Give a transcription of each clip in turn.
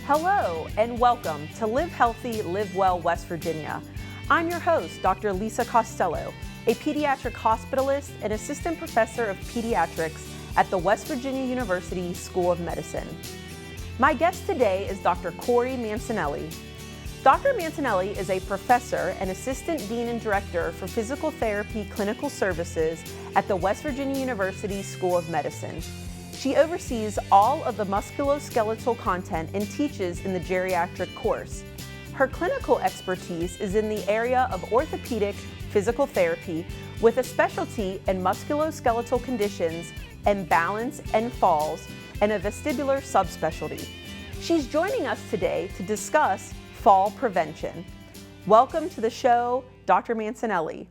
Hello and welcome to Live Healthy, Live Well, West Virginia. I'm your host, Dr. Lisa Costello, a pediatric hospitalist and assistant professor of pediatrics at the West Virginia University School of Medicine. My guest today is Dr. Corey Mancinelli. Dr. Mancinelli is a professor and assistant dean and director for physical therapy clinical services at the West Virginia University School of Medicine. She oversees all of the musculoskeletal content and teaches in the geriatric course. Her clinical expertise is in the area of orthopedic physical therapy with a specialty in musculoskeletal conditions and balance and falls and a vestibular subspecialty. She's joining us today to discuss fall prevention. Welcome to the show, Dr. Mancinelli.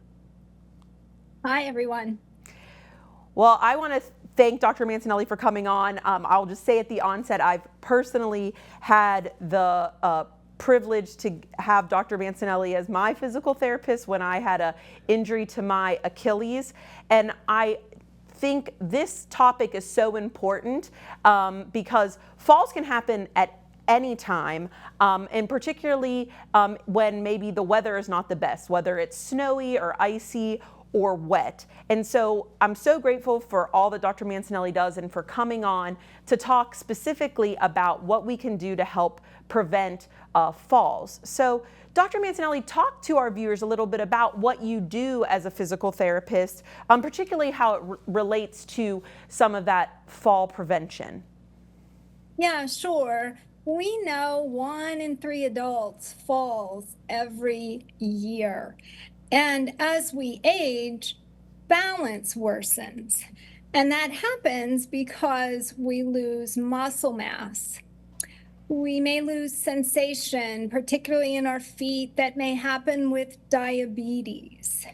Hi, everyone. Well, I want to thank Dr. Mancinelli for coming on. I'll just say at the onset, I've personally had the privilege to have Dr. Mancinelli as my physical therapist when I had an injury to my Achilles. And I think this topic is so important because falls can happen at any time, and particularly when maybe the weather is not the best, whether it's snowy or icy or wet. And so I'm so grateful for all that Dr. Mancinelli does and for coming on to talk specifically about what we can do to help prevent falls. So Dr. Mancinelli, talk to our viewers a little bit about what you do as a physical therapist, particularly how it relates to some of that fall prevention. Yeah, sure. We know 1 in 3 adults falls every year. And as we age, balance worsens. And that happens because we lose muscle mass. We may lose sensation, particularly in our feet. That may happen with diabetes.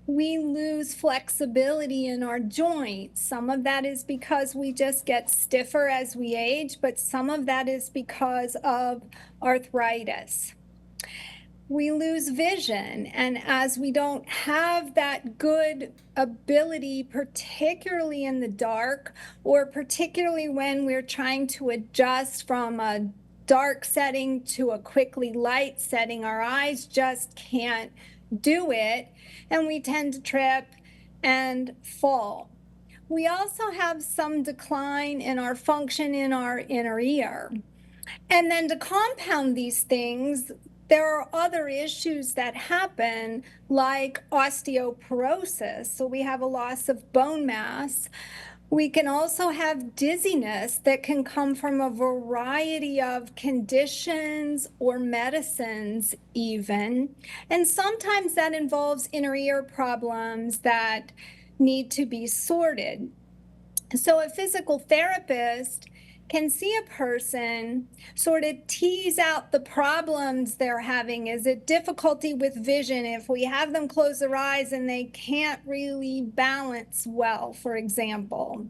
We lose flexibility in our joints. Some of that is because we just get stiffer as we age, but some of that is because of arthritis. We lose vision, and as we don't have that good ability, particularly in the dark, or particularly when we're trying to adjust from a dark setting to a quickly light setting, our eyes just can't do it, and we tend to trip and fall. We also have some decline in our function in our inner ear. And then to compound these things, there are other issues that happen like osteoporosis. So we have a loss of bone mass. We can also have dizziness that can come from a variety of conditions or medicines even. And sometimes that involves inner ear problems that need to be sorted. So a physical therapist can see a person, sort of tease out the problems they're having. Is it difficulty with vision? If we have them close their eyes and they can't really balance well, for example.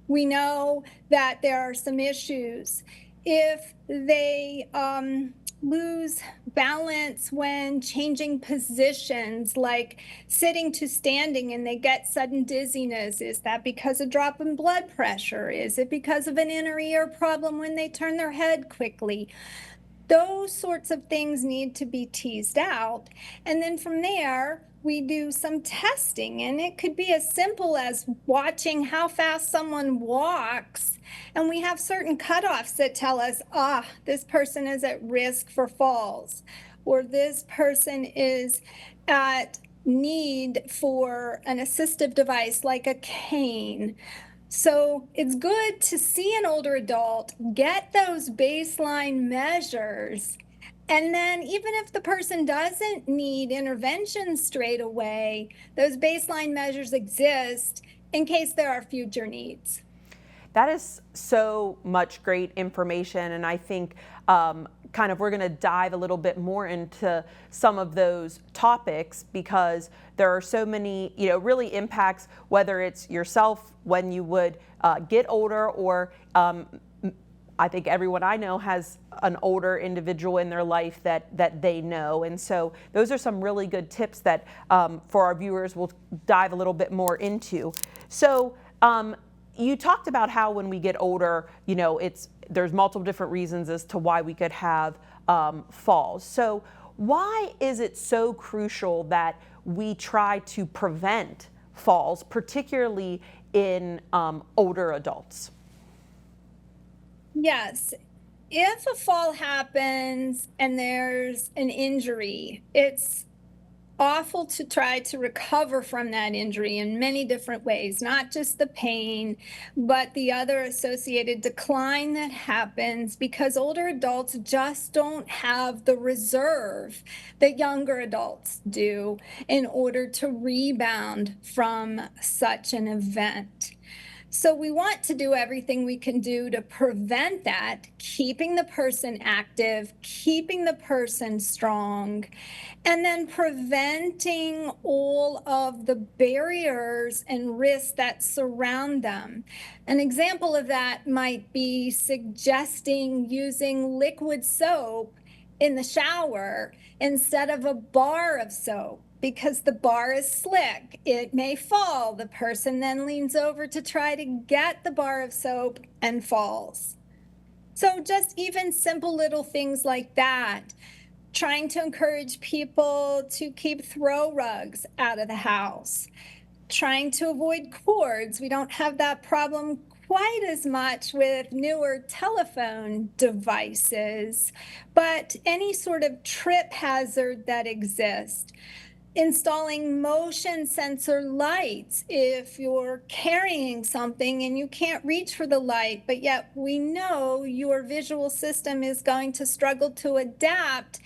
We know that there are some issues. If they lose balance when changing positions, like sitting to standing, and they get sudden dizziness, is that because of drop in blood pressure? Is it because of an inner ear problem when they turn their head quickly? Those sorts of things need to be teased out. And then from there, we do some testing, and it could be as simple as watching how fast someone walks. And we have certain cutoffs that tell us, this person is at risk for falls, or this person is at need for an assistive device like a cane. So it's good to see an older adult get those baseline measures. And then even if the person doesn't need intervention straight away, those baseline measures exist in case there are future needs. That is so much great information, and I think we're going to dive a little bit more into some of those topics because there are so many, really impacts, whether it's yourself when you would get older, or I think everyone I know has an older individual in their life that they know. And so those are some really good tips that for our viewers we'll dive a little bit more into. So you talked about how when we get older, it's there's multiple different reasons as to why we could have falls. So why is it so crucial that we try to prevent falls, particularly in older adults? Yes. If a fall happens and there's an injury, it's awful to try to recover from that injury in many different ways, not just the pain, but the other associated decline that happens because older adults just don't have the reserve that younger adults do in order to rebound from such an event. So we want to do everything we can do to prevent that, keeping the person active, keeping the person strong, and then preventing all of the barriers and risks that surround them. An example of that might be suggesting using liquid soap in the shower instead of a bar of soap. Because the bar is slick, it may fall. The person then leans over to try to get the bar of soap and falls. So, just even simple little things like that. Trying to encourage people to keep throw rugs out of the house. Trying to avoid cords. We don't have that problem quite as much with newer telephone devices, but any sort of trip hazard that exists. Installing motion sensor lights if you're carrying something and you can't reach for the light, but yet we know your visual system is going to struggle to adapt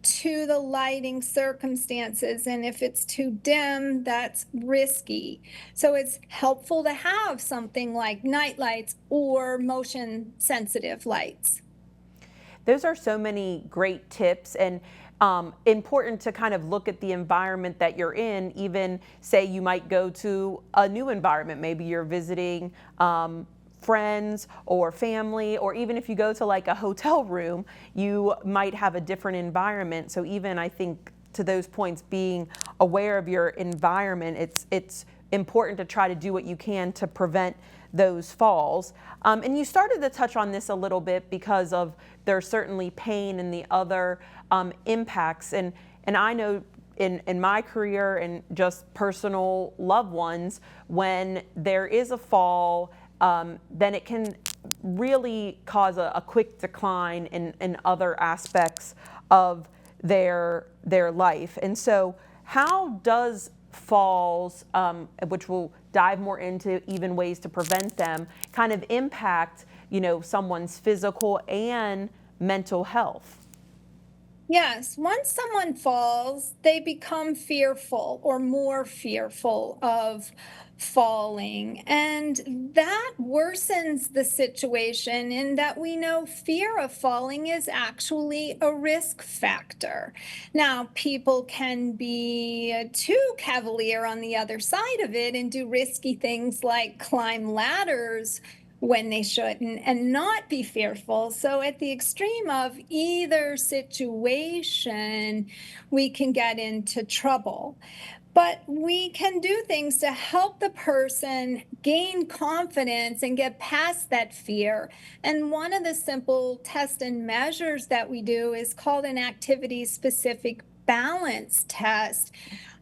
to the lighting circumstances. And if it's too dim, that's risky. So it's helpful to have something like night lights or motion sensitive lights. Those are so many great tips, and important to kind of look at the environment that you're in. Even say you might go to a new environment, maybe you're visiting friends or family, or even if you go to like a hotel room, you might have a different environment. So even I think to those points, being aware of your environment, it's important to try to do what you can to prevent those falls. And you started to touch on this a little bit because of there's certainly pain and the other impacts. And I know in my career and just personal loved ones, when there is a fall, then it can really cause a quick decline in other aspects of their life. And so how does falls, which we'll dive more into even ways to prevent them, kind of impact, someone's physical and mental health? Yes, once someone falls, they become fearful or more fearful of falling. And that worsens the situation in that we know fear of falling is actually a risk factor. Now, people can be too cavalier on the other side of it and do risky things like climb ladders when they shouldn't and not be fearful. So, at the extreme of either situation, we can get into trouble. But we can do things to help the person gain confidence and get past that fear. And one of the simple tests and measures that we do is called an activity specific balance test,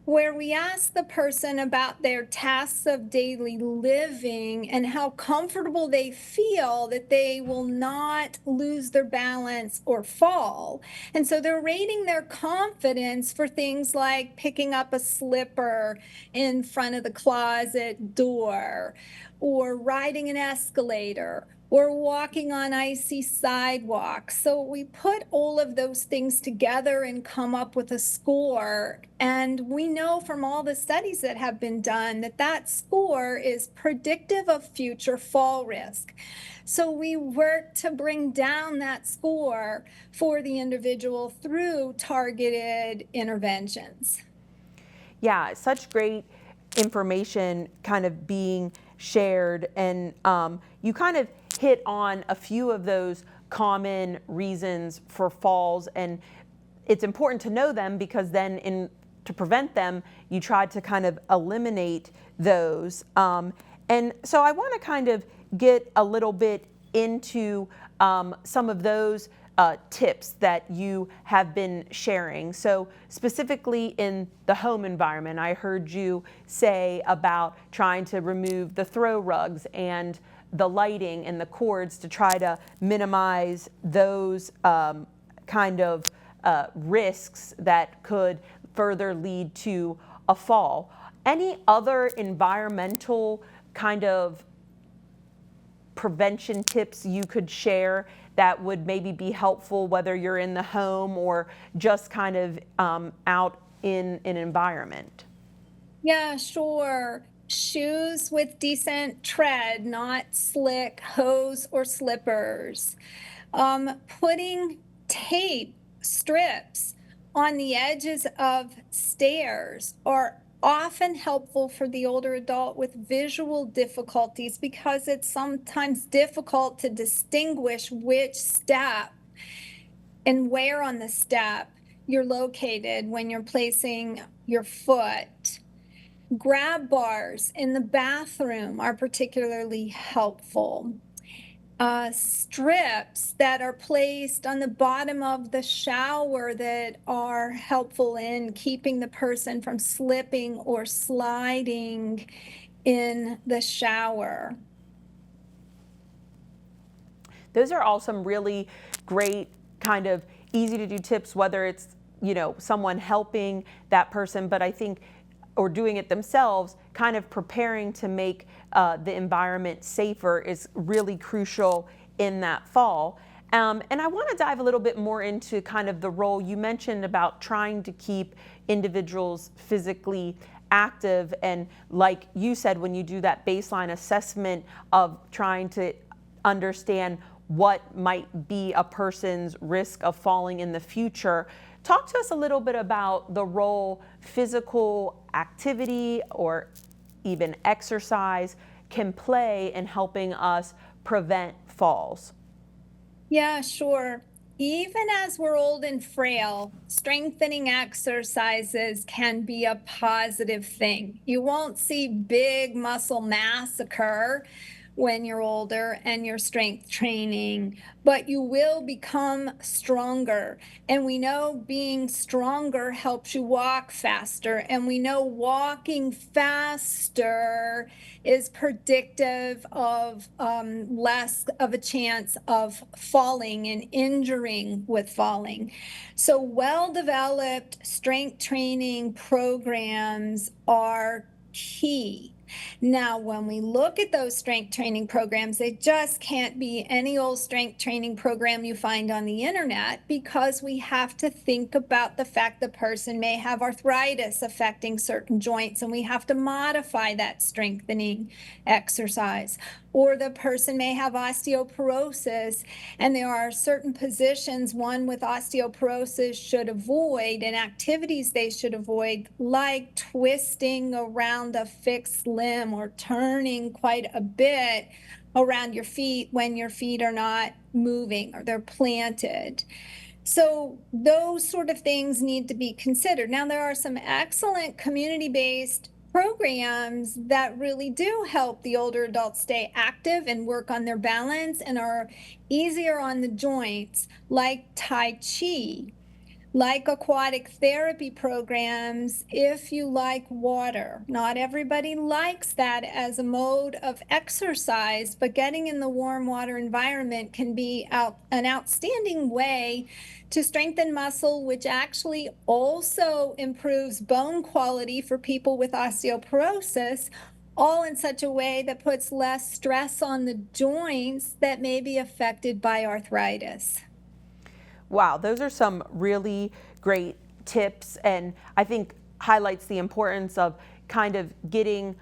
where we ask the person about their tasks of daily living and how comfortable they feel that they will not lose their balance or fall. And so they're rating their confidence for things like picking up a slipper in front of the closet door, or riding an escalator, or walking on icy sidewalks. So we put all of those things together and come up with a score. And we know from all the studies that have been done that that score is predictive of future fall risk. So we work to bring down that score for the individual through targeted interventions. Yeah, such great information kind of being shared, and you kind of hit on a few of those common reasons for falls, and it's important to know them because then to prevent them, you try to kind of eliminate those. And so I want to kind of get a little bit into some of those tips that you have been sharing. So specifically in the home environment, I heard you say about trying to remove the throw rugs and the lighting and the cords to try to minimize those kind of risks that could further lead to a fall. Any other environmental kind of prevention tips you could share that would maybe be helpful, whether you're in the home or just kind of out in an environment? Yeah, sure. Shoes with decent tread, not slick hose or slippers. Putting tape strips on the edges of stairs are often helpful for the older adult with visual difficulties because it's sometimes difficult to distinguish which step and where on the step you're located when you're placing your foot. Grab bars in the bathroom are particularly helpful. Strips that are placed on the bottom of the shower that are helpful in keeping the person from slipping or sliding in the shower. Those are all some really great kind of easy to do tips, whether it's, someone helping that person, but I think, or doing it themselves, kind of preparing to make the environment safer is really crucial in that fall. And I want to dive a little bit more into kind of the role you mentioned about trying to keep individuals physically active. And like you said, when you do that baseline assessment of trying to understand what might be a person's risk of falling in the future, talk to us a little bit about the role physical activity or even exercise can play in helping us prevent falls. Yeah, sure. Even as we're old and frail, strengthening exercises can be a positive thing. You won't see big muscle mass occur when you're older and you're strength training, but you will become stronger. And we know being stronger helps you walk faster. And we know walking faster is predictive of less of a chance of falling and injuring with falling. So, well developed strength training programs are key. Now, when we look at those strength training programs, they just can't be any old strength training program you find on the internet because we have to think about the fact the person may have arthritis affecting certain joints and we have to modify that strengthening exercise. Or the person may have osteoporosis and there are certain positions one with osteoporosis should avoid and activities they should avoid, like twisting around a fixed limb or turning quite a bit around your feet when your feet are not moving or they're planted. So those sort of things need to be considered. Now, there are some excellent community-based programs that really do help the older adults stay active and work on their balance and are easier on the joints, like Tai Chi, like aquatic therapy programs if you like water. Not everybody likes that as a mode of exercise, but getting in the warm water environment can be an outstanding way to strengthen muscle, which actually also improves bone quality for people with osteoporosis, all in such a way that puts less stress on the joints that may be affected by arthritis. Wow, those are some really great tips, and I think highlights the importance of kind of getting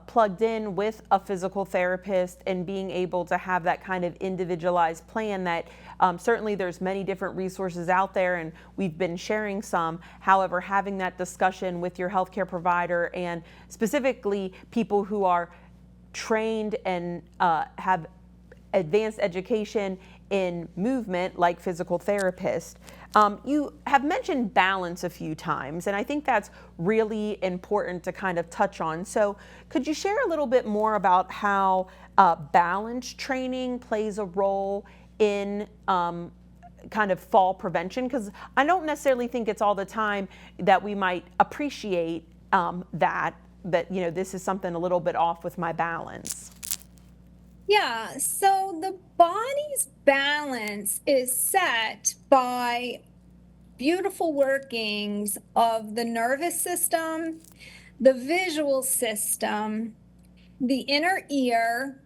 plugged in with a physical therapist and being able to have that kind of individualized plan that certainly there's many different resources out there and we've been sharing some. However, having that discussion with your healthcare provider and specifically people who are trained and have advanced education in movement like physical therapists. You have mentioned balance a few times, and I think that's really important to kind of touch on. So could you share a little bit more about how balance training plays a role in kind of fall prevention? Because I don't necessarily think it's all the time that we might appreciate that this is something a little bit off with my balance. Yeah, so the body's balance is set by beautiful workings of the nervous system, the visual system, the inner ear,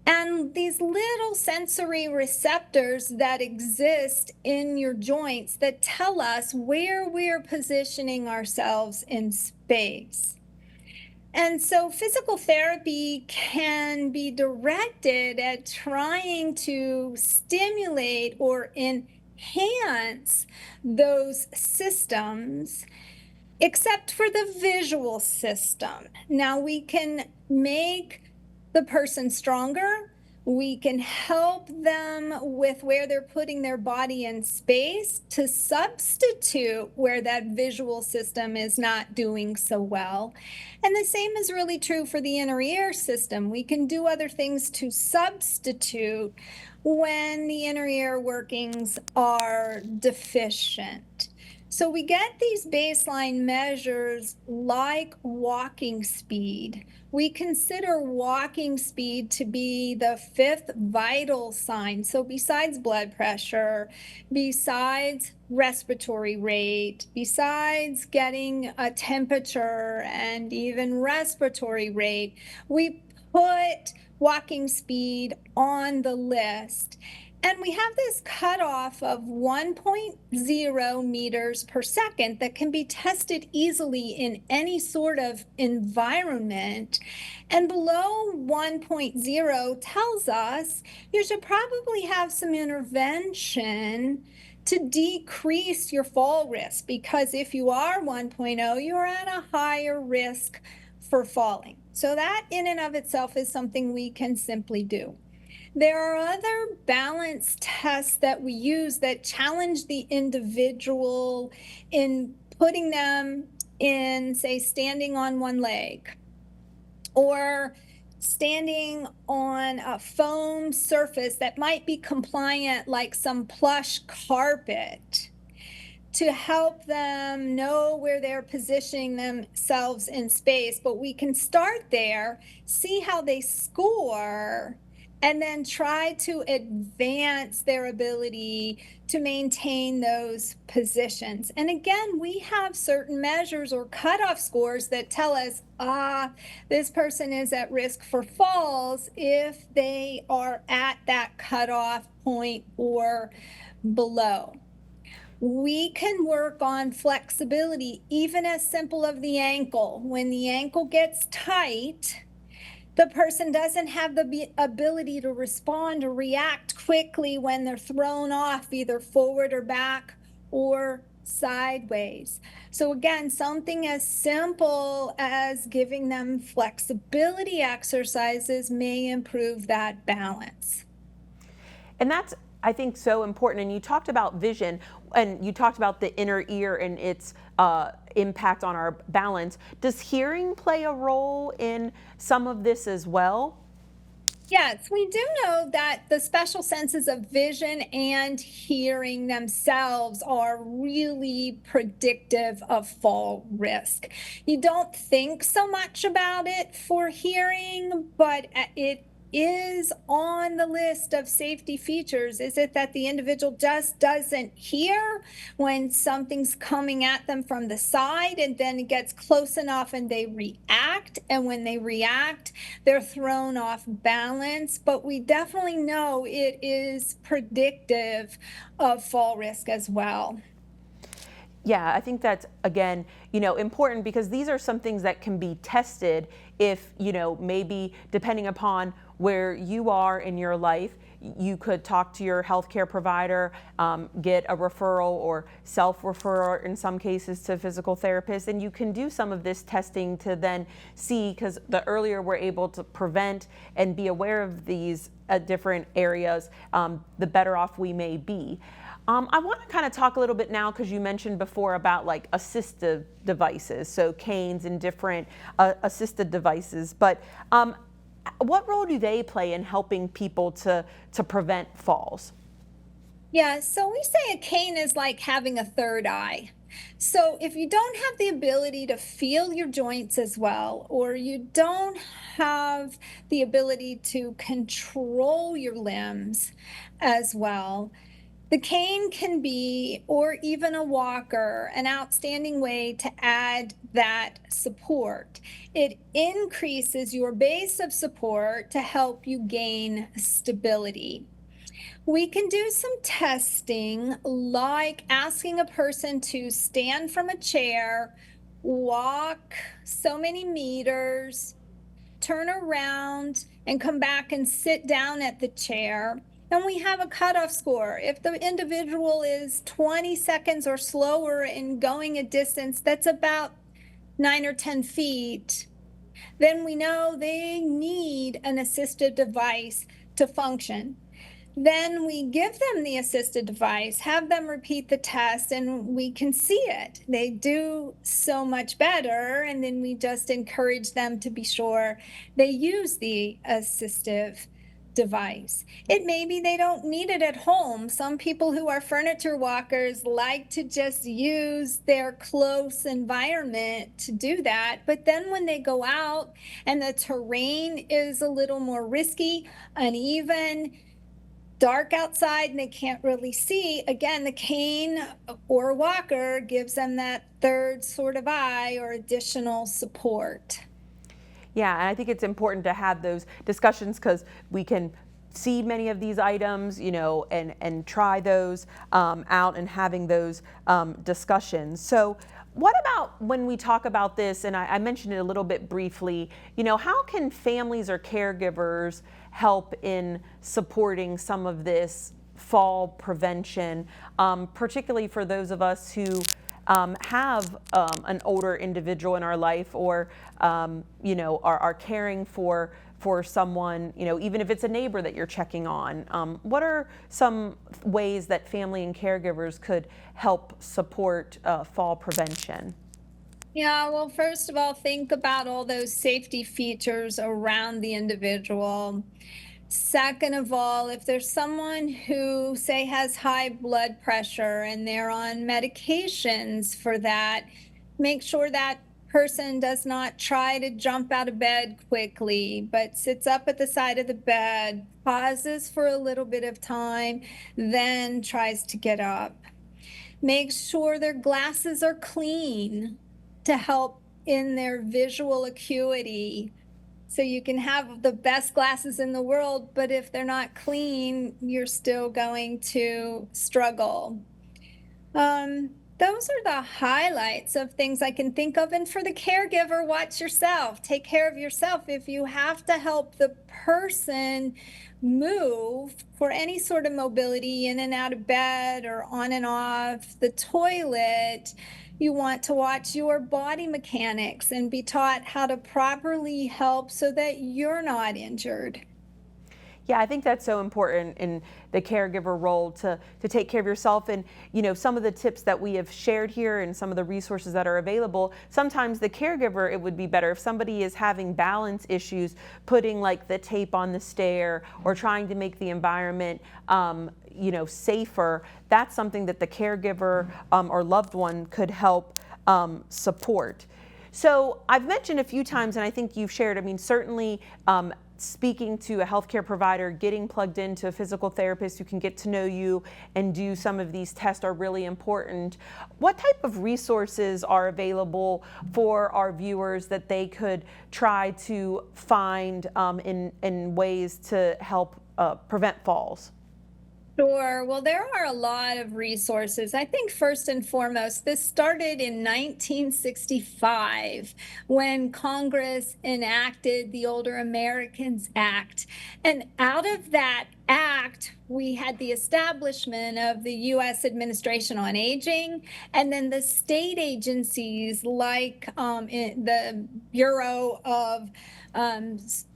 and these little sensory receptors that exist in your joints that tell us where we're positioning ourselves in space. And so physical therapy can be directed at trying to stimulate or enhance those systems, except for the visual system. Now we can make the person stronger. We can help them with where they're putting their body in space to substitute where that visual system is not doing so well. And the same is really true for the inner ear system. We can do other things to substitute when the inner ear workings are deficient. So we get these baseline measures like walking speed. We consider walking speed to be the fifth vital sign. So besides blood pressure, besides respiratory rate, besides getting a temperature and even respiratory rate, we put walking speed on the list. And we have this cutoff of 1.0 meters per second that can be tested easily in any sort of environment. And below 1.0 tells us you should probably have some intervention to decrease your fall risk, because if you are 1.0, you're at a higher risk for falling. So that in and of itself is something we can simply do. There are other balance tests that we use that challenge the individual in putting them in, say, standing on one leg or standing on a foam surface that might be compliant, like some plush carpet, to help them know where they're positioning themselves in space. But we can start there, see how they score, and then try to advance their ability to maintain those positions. And again, we have certain measures or cutoff scores that tell us, this person is at risk for falls if they are at that cutoff point or below. We can work on flexibility, even as simple as the ankle. When the ankle gets tight, the person doesn't have the ability to respond or react quickly when they're thrown off either forward or back or sideways. So again, something as simple as giving them flexibility exercises may improve that balance. And that's, I think, so important. And you talked about vision, and you talked about the inner ear and its impact on our balance. Does hearing play a role in some of this as well? Yes, we do know that the special senses of vision and hearing themselves are really predictive of fall risk. You don't think so much about it for hearing, but it is on the list of safety features. Is it that the individual just doesn't hear when something's coming at them from the side, and then it gets close enough and they react, and when they react, they're thrown off balance? But we definitely know it is predictive of fall risk as well. Yeah, I think that's, again, important, because these are some things that can be tested if, maybe depending upon where you are in your life, you could talk to your healthcare provider, get a referral or self-refer in some cases to physical therapists, and you can do some of this testing to then see, because the earlier we're able to prevent and be aware of these different areas, the better off we may be. I want to kind of talk a little bit now, because you mentioned before about like assistive devices, so canes and different assisted devices. But What role do they play in helping people to prevent falls? Yeah, so we say a cane is like having a third eye. So if you don't have the ability to feel your joints as well, or you don't have the ability to control your limbs as well, the cane can be, or even a walker, an outstanding way to add that support. It increases your base of support to help you gain stability. We can do some testing, like asking a person to stand from a chair, walk so many meters, turn around, and come back and sit down at the chair. And we have a cutoff score. If the individual is 20 seconds or slower in going a distance that's about 9 or 10 feet, then we know they need an assistive device to function. Then we give them the assisted device, have them repeat the test, and we can see it. They do so much better. And then we just encourage them to be sure they use the assistive device. It may be they don't need it at home. Some people who are furniture walkers like to just use their close environment to do that. But then when they go out and the terrain is a little more risky, uneven, dark outside, and they can't really see, again, the cane or walker gives them that third sort of eye or additional support. Yeah, and I think it's important to have those discussions because we can see many of these items, and try those out and having those discussions. So, what about when we talk about this? And I mentioned it a little bit briefly. How can families or caregivers help in supporting some of this fall prevention, particularly for those of us who have an older individual in our life, or are caring for someone, even if it's a neighbor that you're checking on. What are some ways that family and caregivers could help support fall prevention? Yeah, well, first of all, think about all those safety features around the individual. Second of all, if there's someone who, say, has high blood pressure and they're on medications for that, make sure that person does not try to jump out of bed quickly, but sits up at the side of the bed, pauses for a little bit of time, then tries to get up. Make sure their glasses are clean to help in their visual acuity. So you can have the best glasses in the world, but if they're not clean, you're still going to struggle. Those are the highlights of things I can think of. And for the caregiver, watch yourself. Take care of yourself. If you have to help the person move for any sort of mobility in and out of bed or on and off the toilet, you want to watch your body mechanics and be taught how to properly help so that you're not injured. Yeah, I think that's so important in the caregiver role to take care of yourself. And, some of the tips that we have shared here and some of the resources that are available, sometimes the caregiver, it would be better if somebody is having balance issues, putting like the tape on the stair or trying to make the environment, safer. That's something that the caregiver or loved one could help support. So I've mentioned a few times, and I think you've shared, certainly speaking to a healthcare provider, getting plugged into a physical therapist who can get to know you and do some of these tests are really important. What type of resources are available for our viewers that they could try to find in ways to help prevent falls? Sure. Well, there are a lot of resources. I think first and foremost, this started in 1965 when Congress enacted the Older Americans Act. And out of that act, we had the establishment of the U.S. Administration on Aging, and then the state agencies like the Bureau of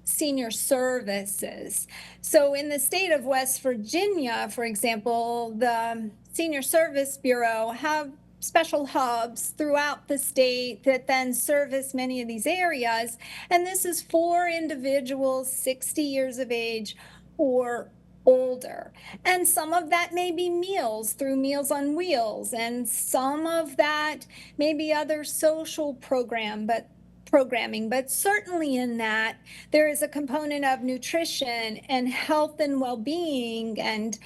Senior Services. So in the state of West Virginia, for example, the Senior Service Bureau have special hubs throughout the state that then service many of these areas. And this is for individuals 60 years of age or older. And some of that may be meals through Meals on Wheels, and some of that may be other social programming, but certainly in that there is a component of nutrition and health and well-being and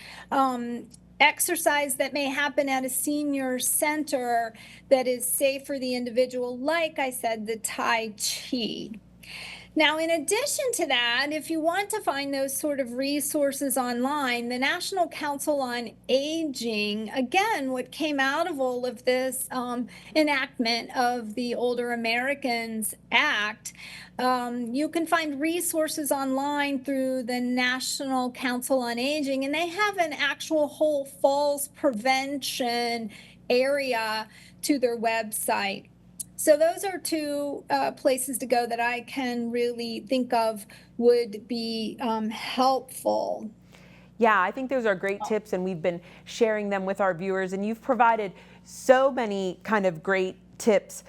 exercise that may happen at a senior center that is safe for the individual, like I said, the Tai Chi. Now, in addition to that, if you want to find those sort of resources online, the National Council on Aging, again, what came out of all of this enactment of the Older Americans Act, you can find resources online through the National Council on Aging, and they have an actual whole falls prevention area to their website. So those are two places to go that I can really think of would be helpful. Yeah, I think those are great tips, and we've been sharing them with our viewers, and you've provided so many kind of great tips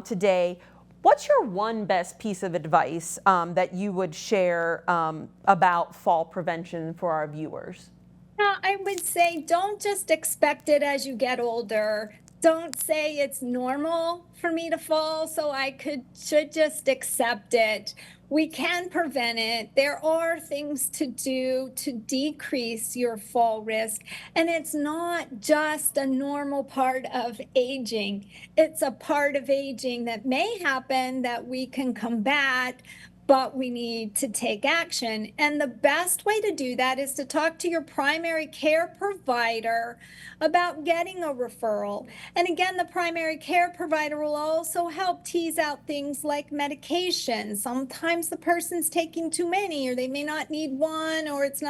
today. What's your one best piece of advice that you would share about fall prevention for our viewers? I would say don't just expect it as you get older. Don't say it's normal for me to fall, so I should just accept it. We can prevent it. There are things to do to decrease your fall risk. And it's not just a normal part of aging. It's a part of aging that may happen that we can combat, but we need to take action. And the best way to do that is to talk to your primary care provider about getting a referral. And again, the primary care provider will also help tease out things like medication. Sometimes the person's taking too many, or they may not need one, or it's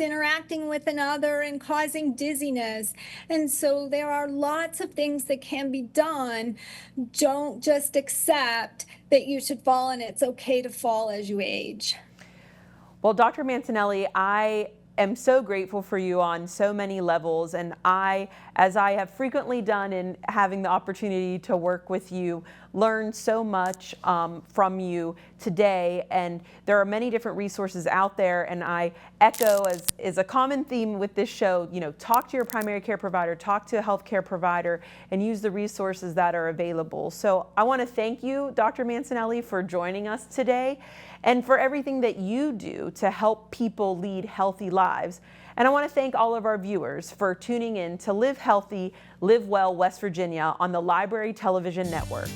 interacting with another and causing dizziness. And so there are lots of things that can be done. Don't just accept that you should fall and it's okay to fall as you age. Well, Dr. Mancinelli, I am so grateful for you on so many levels, and as I have frequently done in having the opportunity to work with you, learned so much from you today. And there are many different resources out there, and I echo, as is a common theme with this show, talk to your primary care provider, talk to a healthcare provider, and use the resources that are available. So I want to thank you, Dr. Mancinelli, for joining us today, and for everything that you do to help people lead healthy lives. And I want to thank all of our viewers for tuning in to Live Healthy, Live Well West Virginia on the Library Television Network.